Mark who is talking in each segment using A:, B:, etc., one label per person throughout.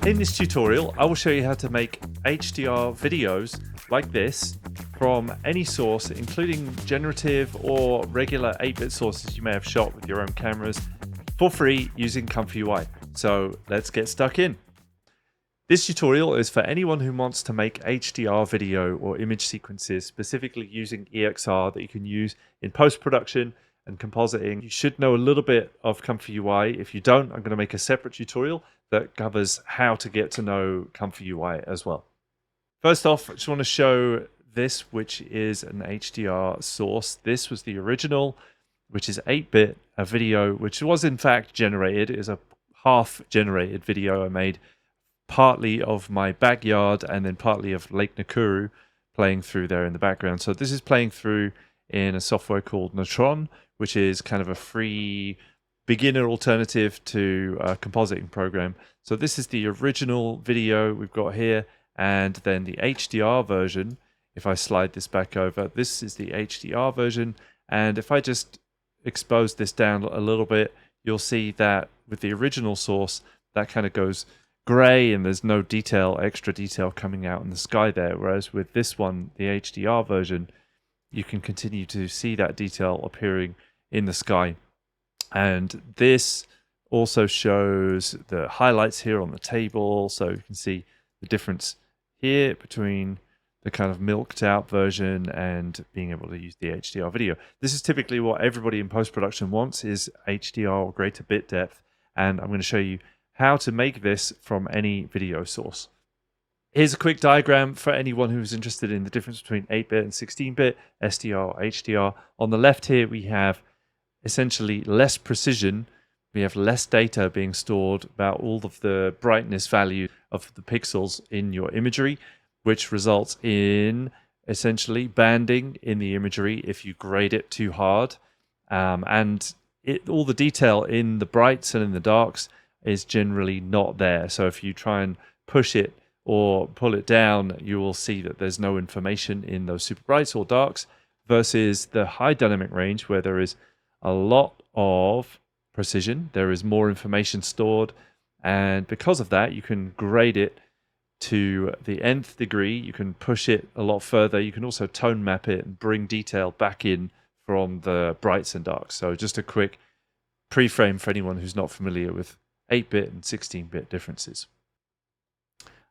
A: In this tutorial, I will show you how to make HDR videos like this from any source, including generative or regular 8-bit sources you may have shot with your own cameras for free using ComfyUI. So let's get stuck in. This tutorial is for anyone who wants to make HDR video or image sequences specifically using EXR that you can use in post-production and compositing. You should know a little bit of ComfyUI. If you don't, I'm going to make a separate tutorial that covers how to get to know ComfyUI as well. First off, I just want to show this, which is an HDR source. This was the original, which is 8-bit, a video which was in fact generated. It is a half-generated video I made partly of my backyard and then partly of Lake Nakuru playing through there in the background. So this is playing through in a software called Natron, which is kind of a free beginner alternative to a compositing program. So this is the original video we've got here, and then the HDR version. If I slide this back over, this is the HDR version, and if I just expose this down a little bit, you'll see that with the original source, that kind of goes gray and there's no detail, extra detail coming out in the sky there, whereas with this one, the HDR version, you can continue to see that detail appearing in the sky. And this also shows the highlights here on the table, so you can see the difference here between the kind of milked out version and being able to use the HDR video. This is typically what everybody in post-production wants, is HDR or greater bit depth, and I'm going to show you how to make this from any video source. Here's a quick diagram for anyone who's interested in the difference between 8-bit and 16-bit, SDR or HDR. On the left here we have essentially less precision. We have less data being stored about all of the brightness value of the pixels in your imagery, which results in essentially banding in the imagery if you grade it too hard. And all the detail in the brights and in the darks is generally not there. So if you try and push it or pull it down, you will see that there's no information in those super brights or darks, versus the high dynamic range where there is a lot of precision, there is more information stored, and because of that you can grade it to the nth degree, you can push it a lot further, you can also tone map it and bring detail back in from the brights and darks. So just a quick pre-frame for anyone who's not familiar with 8-bit and 16-bit differences.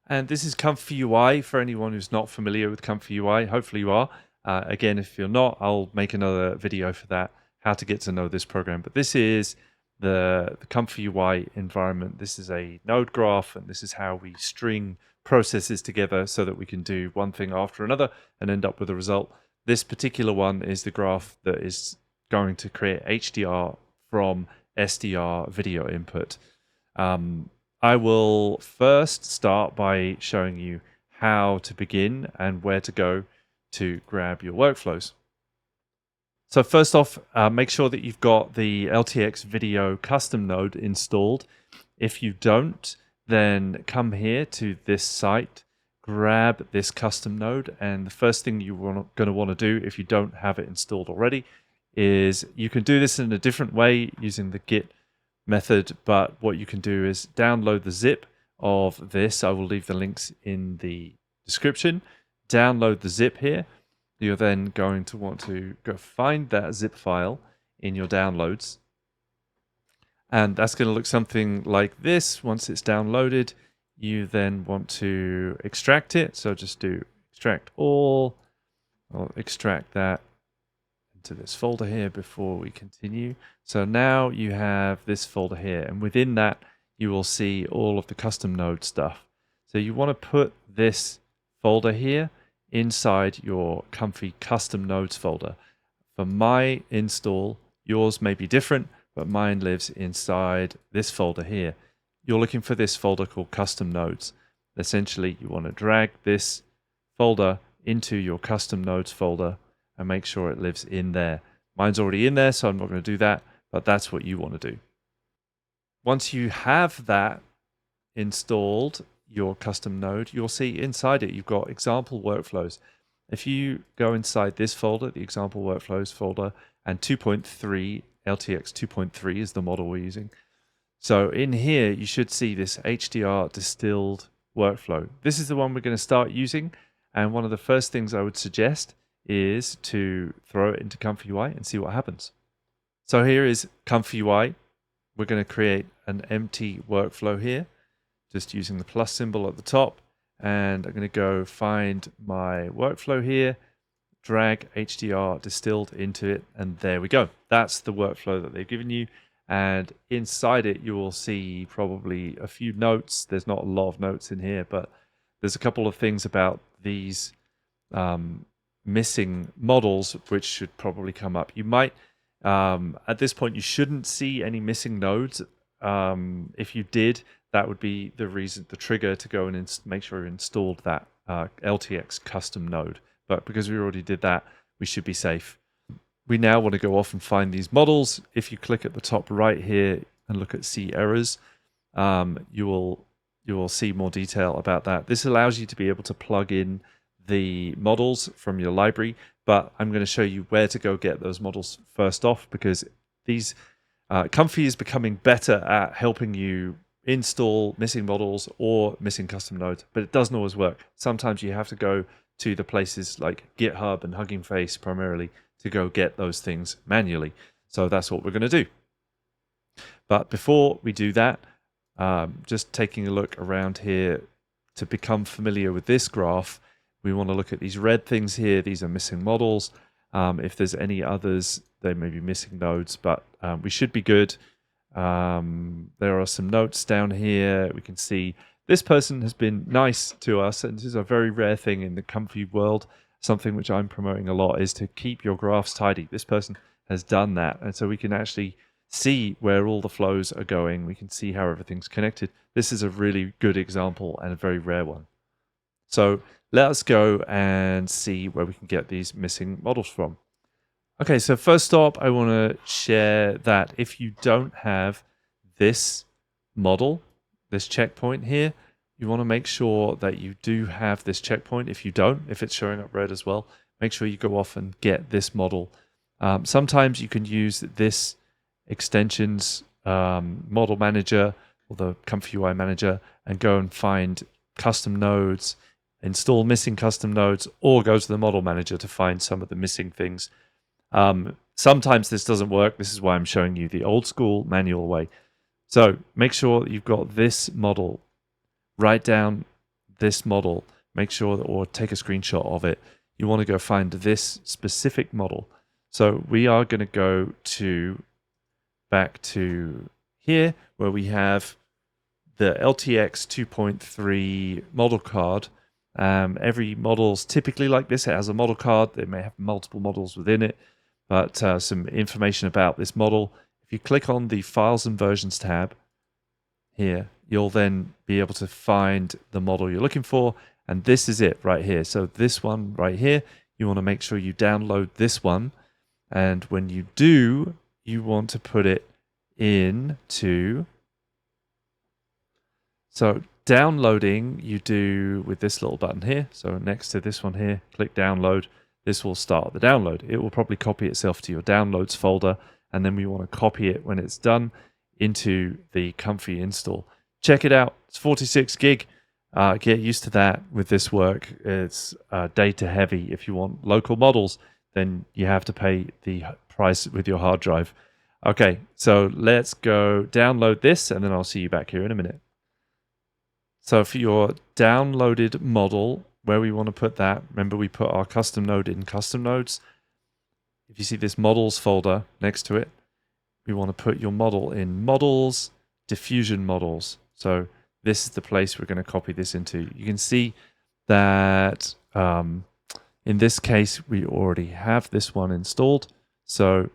A: And this is ComfyUI for anyone who's not familiar with ComfyUI. Hopefully you are. Again, if you're not, I'll make another video for that, how to get to know this program. But this is the ComfyUI environment. This is a node graph, and this is how we string processes together so that we can do one thing after another and end up with a result. This particular one is the graph that is going to create HDR from SDR video input. I will first start by showing you how to begin and where to go to grab your workflows. So first off, make sure that you've got the LTX Video Custom node installed. If you don't, then come here to this site, grab this custom node, and the first thing you're going to want to do if you don't have it installed already is you can do this in a different way using the git method, but what you can do is download the zip of this. I will leave the links in the description. Download the zip here. You're then going to want to go find that zip file in your downloads. And that's going to look something like this. Once it's downloaded, you then want to extract it. So just do extract all. I'll extract that into this folder here before we continue. So now you have this folder here, and within that you will see all of the custom node stuff. So you want to put this folder here inside your Comfy Custom Nodes folder. For my install, yours may be different, but mine lives inside this folder here. You're looking for this folder called Custom Nodes. Essentially, you want to drag this folder into your Custom Nodes folder and make sure it lives in there. Mine's already in there, so I'm not going to do that, but that's what you want to do. Once you have that installed, your custom node, you'll see inside it you've got example workflows. If you go inside this folder, the example workflows folder, and 2.3, LTX 2.3 is the model we're using, So in here, you should see this HDR Distilled workflow. This is the one we're going to start using. And one of the first things I would suggest is to throw it into ComfyUI and see what happens. So here is ComfyUI. We're going to create an empty workflow here, just using the plus symbol at the top. And I'm going to go find my workflow here, drag HDR Distilled into it, and there we go. That's the workflow that they've given you. And inside it, you will see probably a few notes. There's not a lot of notes in here, but there's a couple of things about these missing models, which should probably come up. You might, at this point, you shouldn't see any missing nodes. If you did, that would be the reason, the trigger to go and make sure you installed that LTX Custom node. But because we already did that, we should be safe. We now want to go off and find these models. If you click at the top right here and look at See Errors, you will see more detail about that. This allows you to be able to plug in the models from your library, but I'm going to show you where to go get those models first off, because these Comfy is becoming better at helping you install missing models or missing custom nodes, but it doesn't always work. Sometimes you have to go to the places like GitHub and Hugging Face primarily to go get those things manually. So that's what we're going to do. But before we do that, just taking a look around here to become familiar with this graph, we want to look at these red things here. These are missing models. If there's any others, they may be missing nodes, but we should be good. There are some notes down here. We can see this person has been nice to us, and this is a very rare thing in the Comfy world. Something which I'm promoting a lot is to keep your graphs tidy. This person has done that, and so we can actually see where all the flows are going. We can see how everything's connected. This is a really good example and a very rare one. So let us go and see where we can get these missing models from. Okay, so first stop, I want to share that if you don't have this model, this checkpoint here, you want to make sure that you do have this checkpoint. If you don't, if it's showing up red as well, make sure you go off and get this model. Sometimes you can use this extensions model manager or the ComfyUI manager and go and find custom nodes, install missing custom nodes, or go to the model manager to find some of the missing things. Sometimes this doesn't work. This is why I'm showing you the old school manual way. So make sure that you've got this model. Write down this model. Make sure that, or take a screenshot of it. You want to go find this specific model. So we are going to go back to here where we have the LTX 2.3 model card. Every model's typically like this. It has a model card. They may have multiple models within it, but some information about this model. If you click on the Files and Versions tab here, you'll then be able to find the model you're looking for, and this is it right here. So this one right here, you want to make sure you download this one, and when you do, you want to put it into... So downloading you do with this little button here. So next to this one here, click download. This will start the download. It will probably copy itself to your downloads folder, and then we want to copy it when it's done into the Comfy install. Check it out. It's 46 gig. Get used to that with this work. It's data heavy. If you want local models, then you have to pay the price with your hard drive. Okay, so let's go download this, and then I'll see you back here in a minute. So for your downloaded model, where we want to put that, remember we put our custom node in custom nodes. If you see this models folder next to it, we want to put your model in models, diffusion models. So this is the place we're going to copy this into. You can see that in this case, we already have this one installed. So,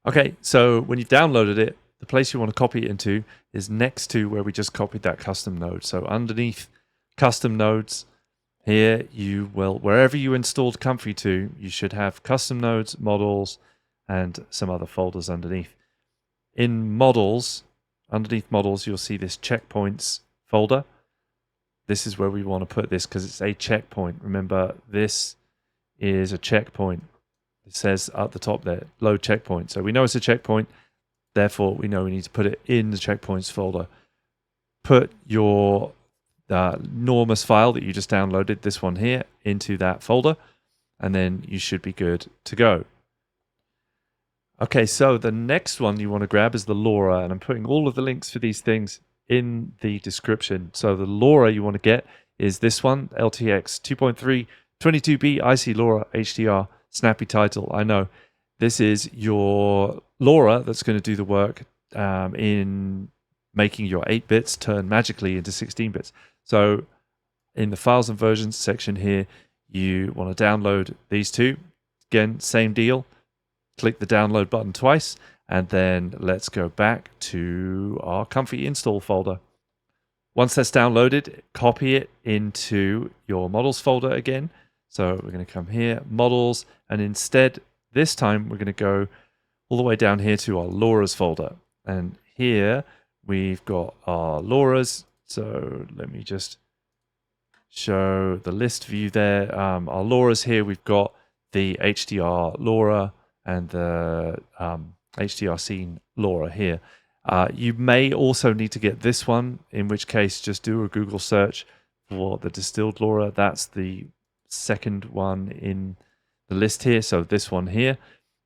A: okay, so when you've downloaded it, the place you want to copy it into is next to where we just copied that custom node. So underneath custom nodes, here you will, wherever you installed Comfy to, you should have custom nodes, models, and some other folders underneath. In models, underneath models, you'll see this checkpoints folder. This is where we want to put this because it's a checkpoint. Remember, this is a checkpoint. It says at the top there, load checkpoint. So we know it's a checkpoint. Therefore, we know we need to put it in the checkpoints folder. Put your enormous file that you just downloaded, this one here, into that folder, and then you should be good to go. Okay, so the next one you want to grab is the LoRA, and I'm putting all of the links for these things in the description. So the LoRA you want to get is this one, LTX 2.3 22B IC LoRA HDR snappy title. I know this is your LoRA that's going to do the work in making your 8 bits turn magically into 16 bits. So in the files and versions section here, you want to download these two. Again, same deal. Click the download button twice, and then let's go back to our Comfy install folder. Once that's downloaded, copy it into your models folder again. So we're going to come here, models, and instead, this time we're going to go all the way down here to our LoRAs folder. And here we've got our LoRAs. So let me just show the list view there. Our LoRAs here, we've got the HDR LoRA and the HDR scene LoRA here. You may also need to get this one, in which case just do a Google search for the Distilled LoRA. That's the second one in the list here, so this one here.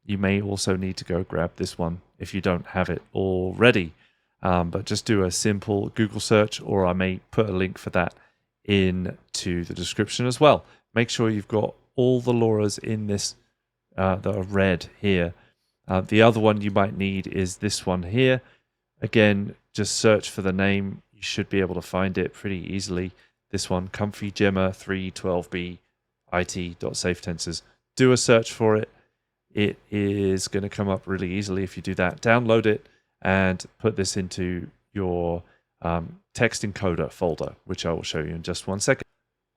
A: You may also need to go grab this one if you don't have it already. But just do a simple Google search, or I may put a link for that into the description as well. Make sure you've got all the LoRAs in this that are red here. The other one you might need is this one here. Again, just search for the name. You should be able to find it pretty easily. This one, Comfy Gemma 312B IT.SafeTensors. Do a search for it. It is going to come up really easily if you do that. Download it and put this into your text encoder folder, which I will show you in just one second.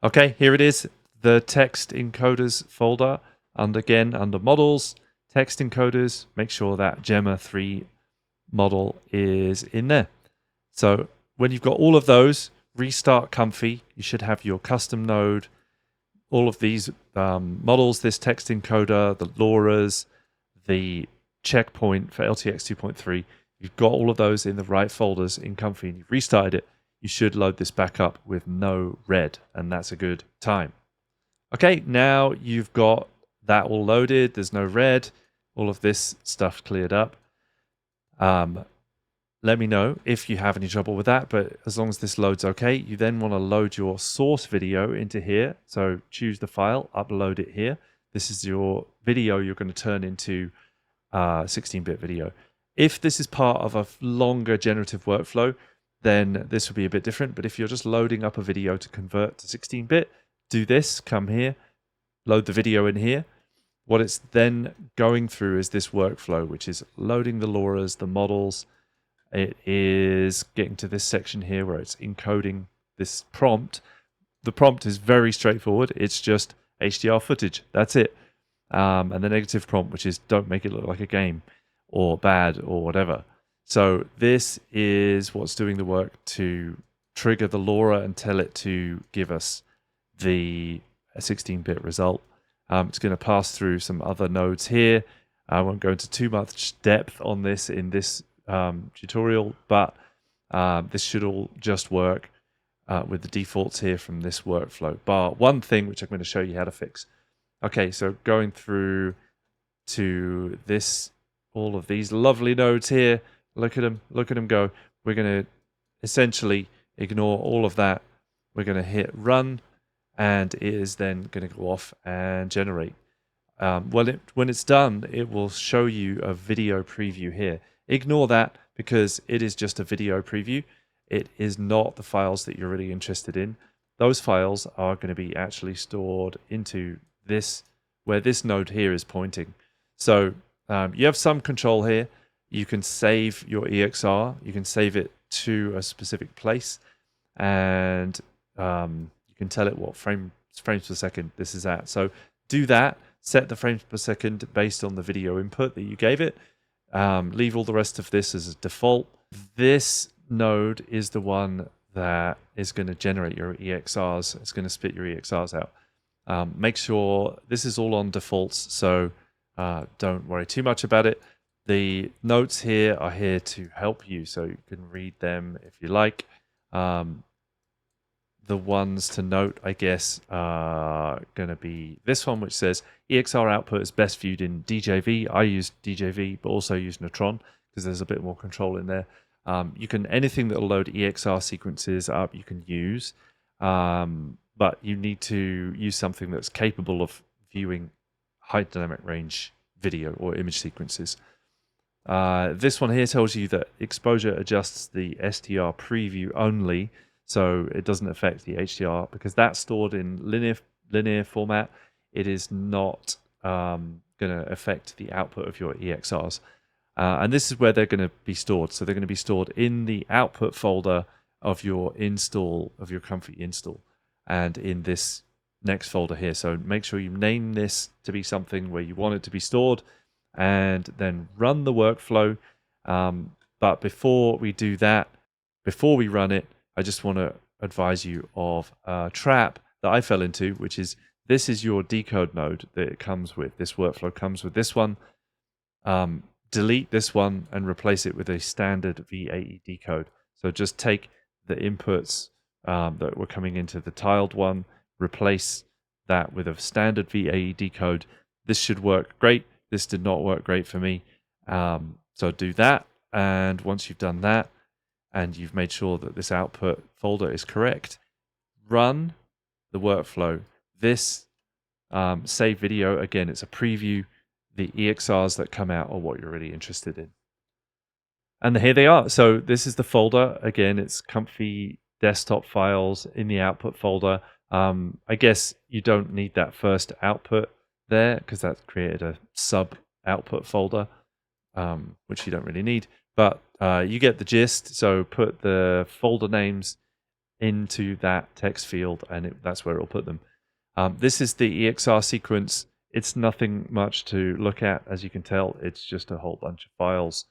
A: Okay, here it is, the text encoders folder. And again, under models, text encoders, make sure that Gemma 3 model is in there. So when you've got all of those, restart Comfy. You should have your custom node, all of these models, this text encoder, the LoRAs, the checkpoint for LTX 2.3. You've got all of those in the right folders in Comfy, and you've restarted it. You should load this back up with no red, and that's a good time. Okay, now you've got that all loaded. There's no red. All of this stuff cleared up. Let me know if you have any trouble with that, but as long as this loads okay, you then want to load your source video into here. So choose the file, upload it here. This is your video you're going to turn into 16-bit video. If this is part of a longer generative workflow, then this will be a bit different. But if you're just loading up a video to convert to 16-bit, do this, come here, load the video in here. What it's then going through is this workflow, which is loading the LoRAs, the models. It is getting to this section here where it's encoding this prompt. The prompt is very straightforward. It's just HDR footage. That's it. And the negative prompt, which is don't make it look like a game or bad or whatever. So this is what's doing the work to trigger the LoRA and tell it to give us the 16-bit result. It's going to pass through some other nodes here. I won't go into too much depth on this in this tutorial, but this should all just work with the defaults here from this workflow. Bar one thing, which I'm going to show you how to fix. Okay, so going through to this, all of these lovely nodes here. Look at them go. We're going to essentially ignore all of that. We're going to hit run, and it is then going to go off and generate. When it's done, it will show you a video preview here. Ignore that because it is just a video preview. It is not the files that you're really interested in. Those files are going to be actually stored into this, where this node here is pointing. So you have some control here. You can save your EXR. You can save it to a specific place, and you can tell it what frames per second this is at. So do that. Set the frames per second based on the video input that you gave it. Leave all the rest of this as a default. This node is the one that is going to generate your EXRs. It's going to spit your EXRs out. Make sure this is all on defaults, so don't worry too much about it. The notes here are here to help you, so you can read them if you like. The ones to note, I guess, are going to be this one, which says EXR output is best viewed in DJV. I use DJV, but also use Natron because there's a bit more control in there. You can, anything that will load EXR sequences up, you can use, but you need to use something that's capable of viewing high dynamic range video or image sequences. This one here tells you that exposure adjusts the SDR preview only, so it doesn't affect the HDR because that's stored in linear format. It is not going to affect the output of your EXRs. And this is where they're going to be stored. So they're going to be stored in the output folder of your install, of your Comfy install, and in this next folder here. So make sure you name this to be something where you want it to be stored, and then run the workflow. But before we do that, before we run it, I just want to advise you of a trap that I fell into, which is this is your decode node that it comes with. This workflow comes with this one. Delete this one and replace it with a standard VAE decode. So just take the inputs that were coming into the tiled one, replace that with a standard VAE decode. This should work great. This did not work great for me. So do that. And once you've done that, and you've made sure that this output folder is correct, run the workflow. This save video, again, it's a preview. The EXRs that come out are what you're really interested in. And here they are. So this is the folder. Again, it's Comfy desktop files in the output folder. I guess you don't need that first output there because that's created a sub output folder, which you don't really need. But you get the gist. So put the folder names into that text field, and that's where it'll put them. This is the EXR sequence. It's nothing much to look at, as you can tell. It's just a whole bunch of files.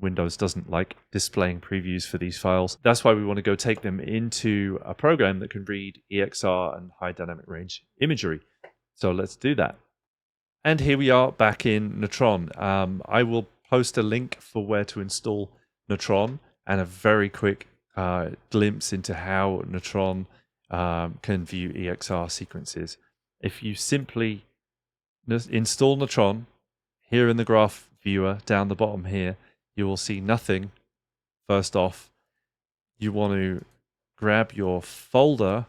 A: Windows doesn't like displaying previews for these files. That's why we want to go take them into a program that can read EXR and high dynamic range imagery. So let's do that. And here we are back in Natron. I will post a link for where to install Natron and a very quick glimpse into how Natron can view EXR sequences. If you simply install Natron here in the graph viewer down the bottom here, you will see nothing. First off, you want to grab your folder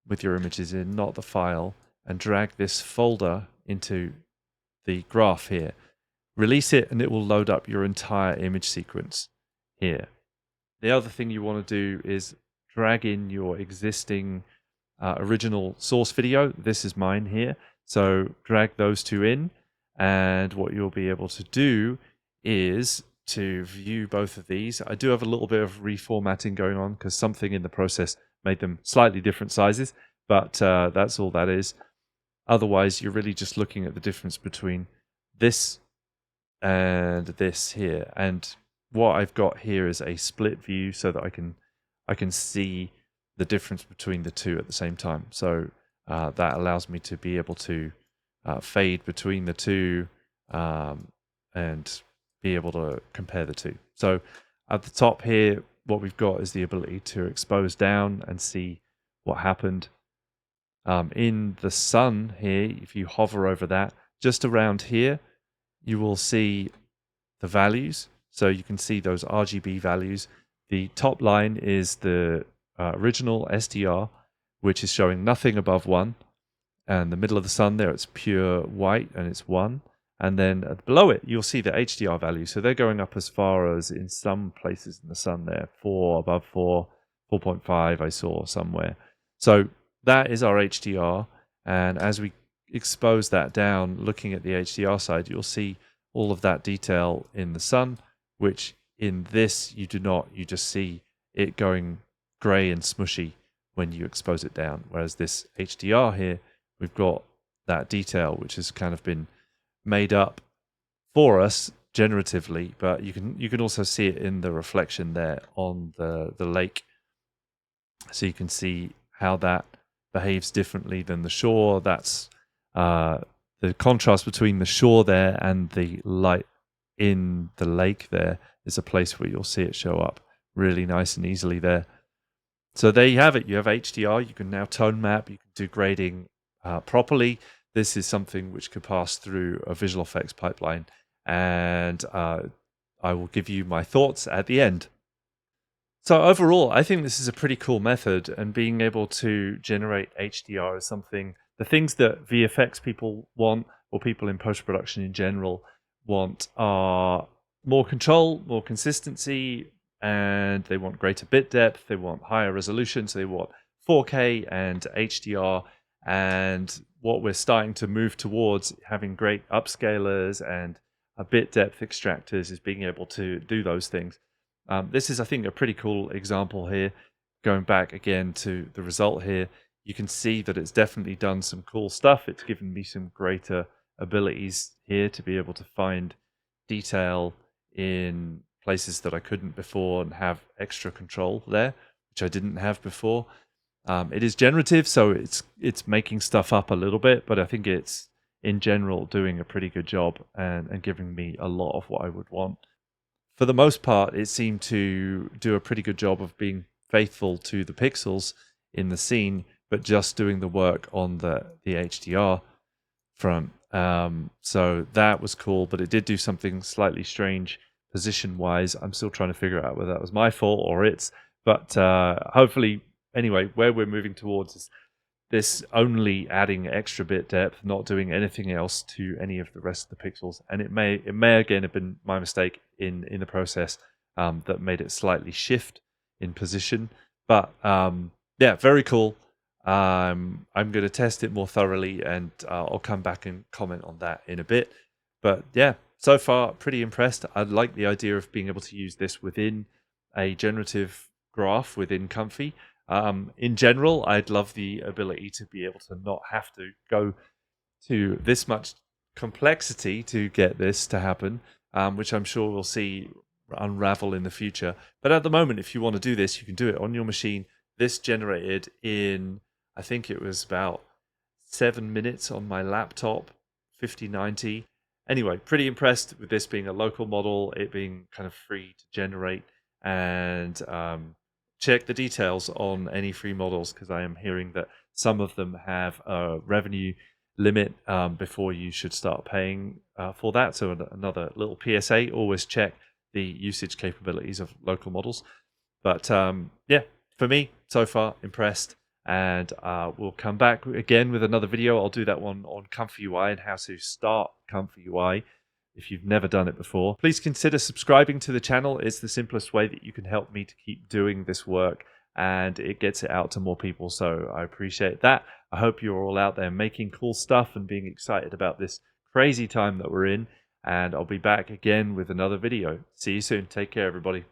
A: with your images in, not the file, and drag this folder into the graph here. Release it and it will load up your entire image sequence here. The other thing you want to do is drag in your existing original source video. This is mine here. So drag those two in, and what you'll be able to do is to view both of these. I do have a little bit of reformatting going on because something in the process made them slightly different sizes, but that's all that is. Otherwise, you're really just looking at the difference between this and this here. And what I've got here is a split view so that I can see the difference between the two at the same time. So that allows me to be able to fade between the two and be able to compare the two. So at the top here, what we've got is the ability to expose down and see what happened. In the sun here, if you hover over that, just around here, you will see the values. So you can see those RGB values. The top line is the original SDR, which is showing nothing above 1. And the middle of the sun there, it's pure white and it's 1. And then below it, you'll see the HDR value. So they're going up as far as, in some places in the sun there, 4, above 4, 4.5 I saw somewhere. So that is our HDR. And as we expose that down, looking at the HDR side, you'll see all of that detail in the sun, which in this you do not. You just see it going gray and smushy when you expose it down. Whereas this HDR here, we've got that detail, which has kind of been made up for us generatively, but you can also see it in the reflection there on the lake. So you can see how that behaves differently than the shore. That's the contrast between the shore there and the light in the lake there is a place where you'll see it show up really nice and easily there. So there you have it. You have HDR. You can now tone map. You can do grading properly. This is something which could pass through a visual effects pipeline. And I will give you my thoughts at the end. So overall, I think this is a pretty cool method, and being able to generate HDR is something, the things that VFX people want, or people in post-production in general want, are more control, more consistency, and they want greater bit depth, they want higher resolution, so they want 4K and HDR, and what we're starting to move towards, having great upscalers and a bit depth extractors, is being able to do those things. This is, I think, a pretty cool example here. Going back again to the result here, you can see that it's definitely done some cool stuff. It's given me some greater abilities here to be able to find detail in places that I couldn't before and have extra control there, which I didn't have before. It is generative, so it's making stuff up a little bit, but I think it's, in general, doing a pretty good job and giving me a lot of what I would want. For the most part, it seemed to do a pretty good job of being faithful to the pixels in the scene, but just doing the work on the HDR front. So that was cool, but it did do something slightly strange position-wise. I'm still trying to figure out whether that was my fault or its, but hopefully, anyway, where we're moving towards is this only adding extra bit depth, not doing anything else to any of the rest of the pixels. And it may again have been my mistake in the process that made it slightly shift in position. But yeah, very cool. I'm going to test it more thoroughly, and I'll come back and comment on that in a bit. But yeah, so far pretty impressed. I like the idea of being able to use this within a generative graph within Comfy. In general, I'd love the ability to be able to not have to go to this much complexity to get this to happen, which I'm sure we'll see unravel in the future. But at the moment, if you want to do this, you can do it on your machine. This generated in, I think it was about 7 minutes on my laptop, 5090. Anyway, pretty impressed with this being a local model, it being kind of free to generate, and check the details on any free models, because I am hearing that some of them have a revenue limit before you should start paying for that. So another little PSA, always check the usage capabilities of local models. But yeah, for me, so far, impressed. And we'll come back again with another video. I'll do that one on ComfyUI and how to start ComfyUI if you've never done it before. Please consider subscribing to the channel. It's the simplest way that you can help me to keep doing this work, and it gets it out to more people, so I appreciate that. I hope you're all out there making cool stuff and being excited about this crazy time that we're in, and I'll be back again with another video. See you soon. Take care, everybody.